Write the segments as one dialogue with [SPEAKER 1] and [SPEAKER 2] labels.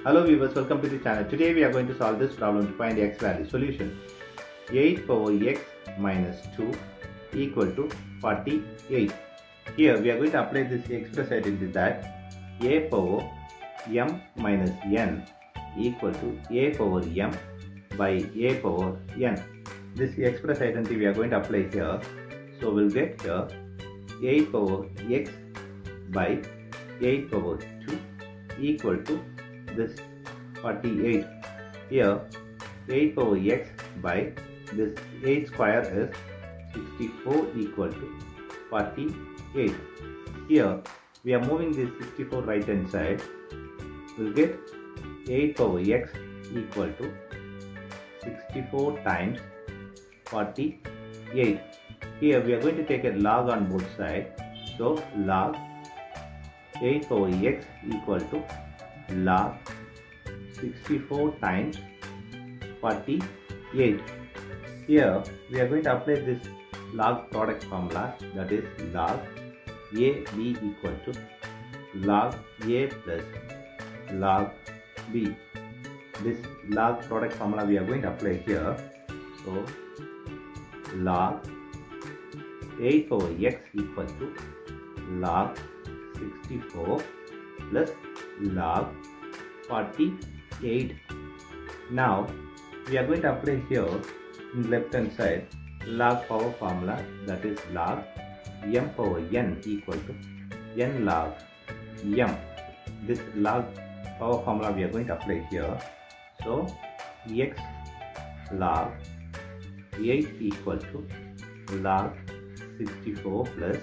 [SPEAKER 1] Hello viewers, welcome to the channel. Today we are going to solve this problem to find the x value. Solution: 8 power x minus 2 equal to 48. Here we are going to apply this express identity that a power m minus n equal to a power m by a power n. This express identity we are going to apply here. So we'll get here 8 power x by 8 power 2 equal to this 48. Here 8 power x by this 8 square is 64 equal to 48. Here we are moving this 64 right hand side. We'll get 8 power x equal to 64 times 48. Here we are going to take a log on both sides. So log 8 power x equal to log 64 times 48. Here we are going to apply this log product formula, that is log ab equal to log a plus log b. This log product formula we are going to apply here. So log 8 power x equal to log 64 plus log 48. Now we are going to apply here in left hand side log power formula, that is log m power n equal to n log m. This log power formula we are going to apply here. So x log 8 equal to log 64 plus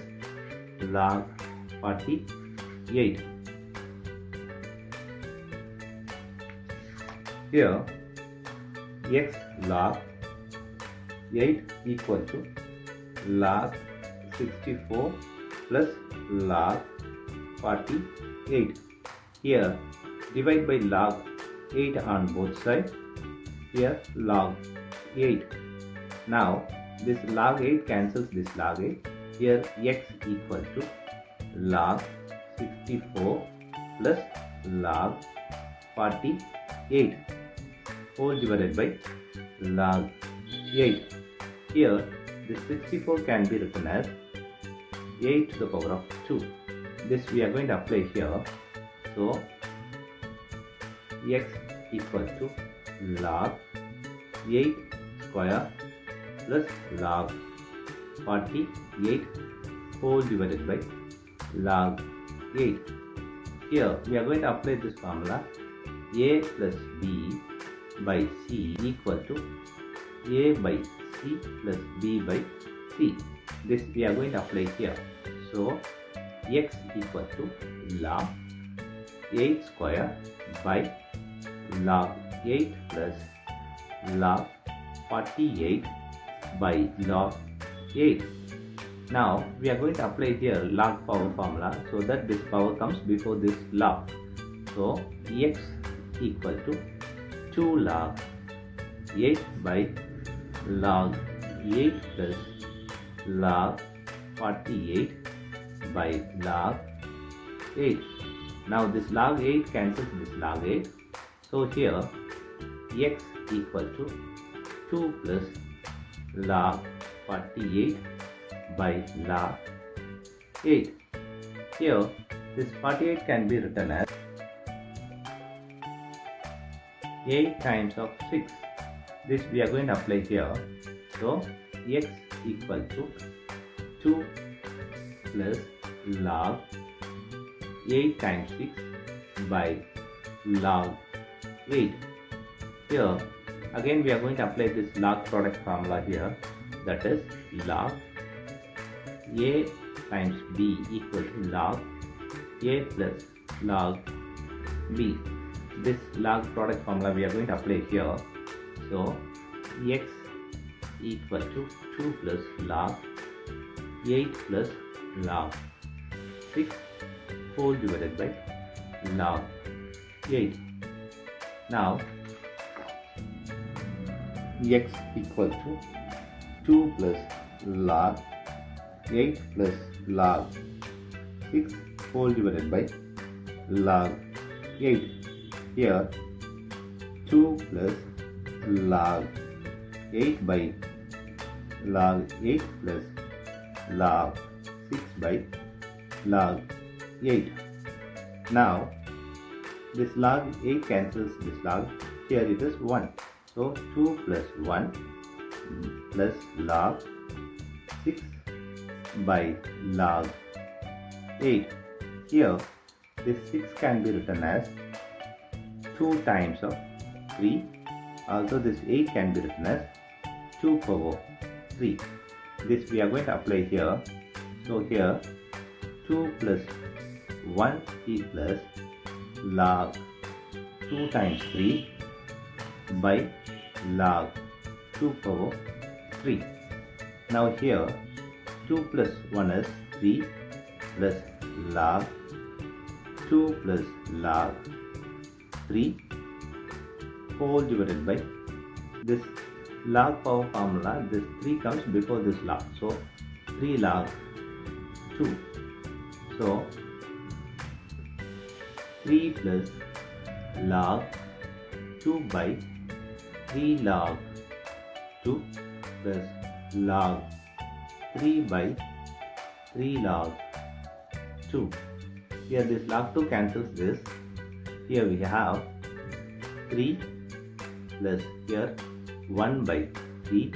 [SPEAKER 1] log 48. Here x log 8 equal to log 64 plus log 48. Here divide by log 8 on both sides. Here log 8. Now this log 8 cancels this log 8. Here x equal to log 64 plus log 48 whole divided by log 8. Here this 64 can be written as 8 to the power of 2. This we are going to apply here. So x equal to log 8 square plus log 48 whole divided by log 8. Here we are going to apply this formula a plus b by c equal to a by c plus b by c. This we are going to apply here. So x equal to log 8 square by log 8 plus log 48 by log 8. Now we are going to apply here log power formula so that this power comes before this log. So x equal to 2 log 8 by log 8 plus log 48 by log 8. Now this log 8 cancels this log 8. So here x equal to 2 plus log 48 by log 8. Here this 48 can be written as 8 times of 6. This we are going to apply here. So x equal to 2 plus log 8 times 6 by log 8. Here again we are going to apply this log product formula here, that is log a times b equal to log a plus log b. This log product formula we are going to apply here. So x equal to 2 plus log 8 plus log 6 whole divided by log 8. Now x equal to 2 plus log 8 plus log 6 whole divided by log 8. here 2 plus log 8 by log 8 plus log 6 by log 8. Now this log 8 cancels this log. Here it is 1. So 2 plus 1 plus log 6 by log 8. Here this 6 can be written as 2 times of 3. Also this 8 can be written as 2 power 3. This we are going to apply here. So here 2 plus 1 is plus log 2 times 3 by log 2 power 3. Now here 2 plus 1 is 3 plus log 2 plus log 3 whole divided by this log power formula. This 3 comes before this log. So 3 log 2. So 3 plus log 2 by 3 log 2 plus log 3 by 3 log 2. Here this log 2 cancels this. Here we have 3 plus here 1 by 3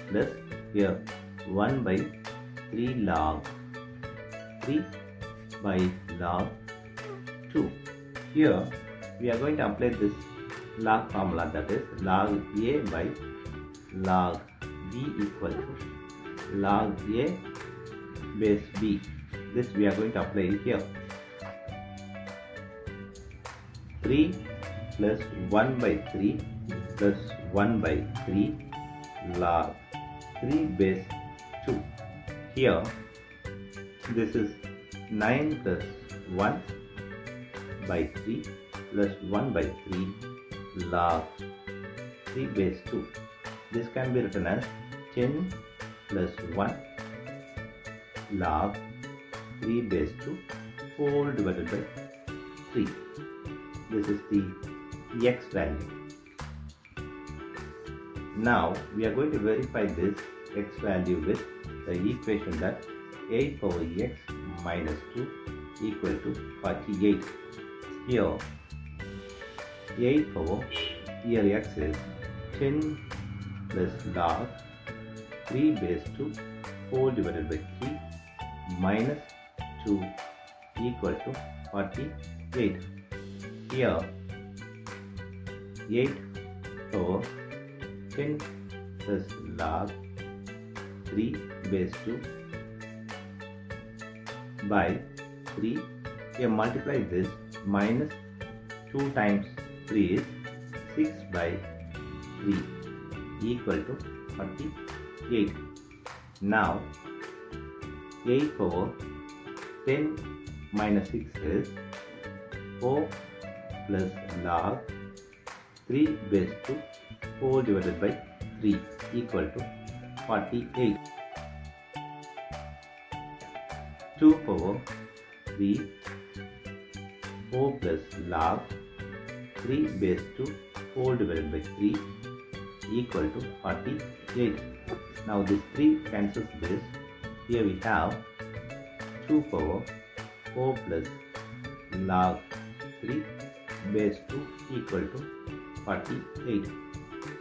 [SPEAKER 1] plus here 1 by 3 log 3 by log 2. Here we are going to apply this log formula, that is log a by log b equal to log a base b. This we are going to apply here. 3 plus 1 by 3 plus 1 by 3 log 3 base 2. Here this is 9 plus 1 by 3 plus 1 by 3 log 3 base 2. This can be written as 10 plus 1 log 3 base 2 whole divided by 3. This is the x value. Now we are going to verify this x value with the equation that 8 power x minus 2 equal to 48. Here 8 power, here x is 10 plus log 3 base 2 whole divided by 3 minus 2 equal to 48. Here 8 power 10 plus log 3 base 2 by 3. Here multiply this, minus 2 times 3 is 6 by 3 equal to 48. Now 8 power 10 minus 6 is 4 plus log 3 base 2 whole divided by 3 equal to 48. 2 power 3 4 plus log 3 base 2 whole divided by 3 equal to 48. Now this 3 cancels this. Here we have 2 power 4 plus log 3 base 2 equal to 48.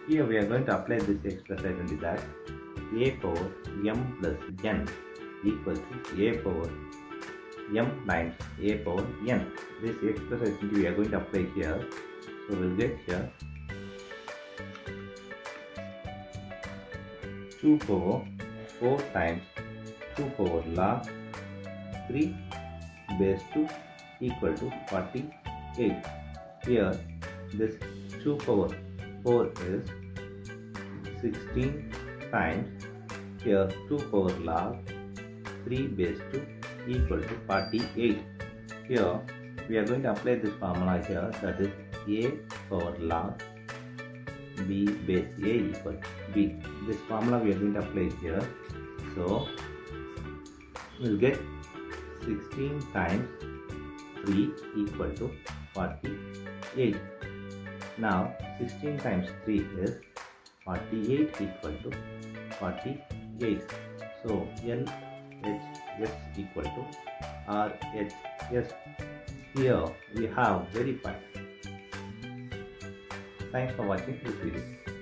[SPEAKER 1] Here we are going to apply this express identity that a power m plus n equal to a power m times a power n. This express identity we are going to apply here. So we'll get here 2 power 4 times 2 power log 3 base 2 equal to 48. Here this 2 power 4 is 16 times here 2 power log 3 base 2 equal to 48. Here we are going to apply this formula here, that is a power log b base a equal to b. This formula we are going to apply here. So we'll get 16 times 3 equal to 48. 8. Now 16 times 3 is 48 equal to 48. So LHS equal to RHS. Here we have verified. Thanks for watching this video.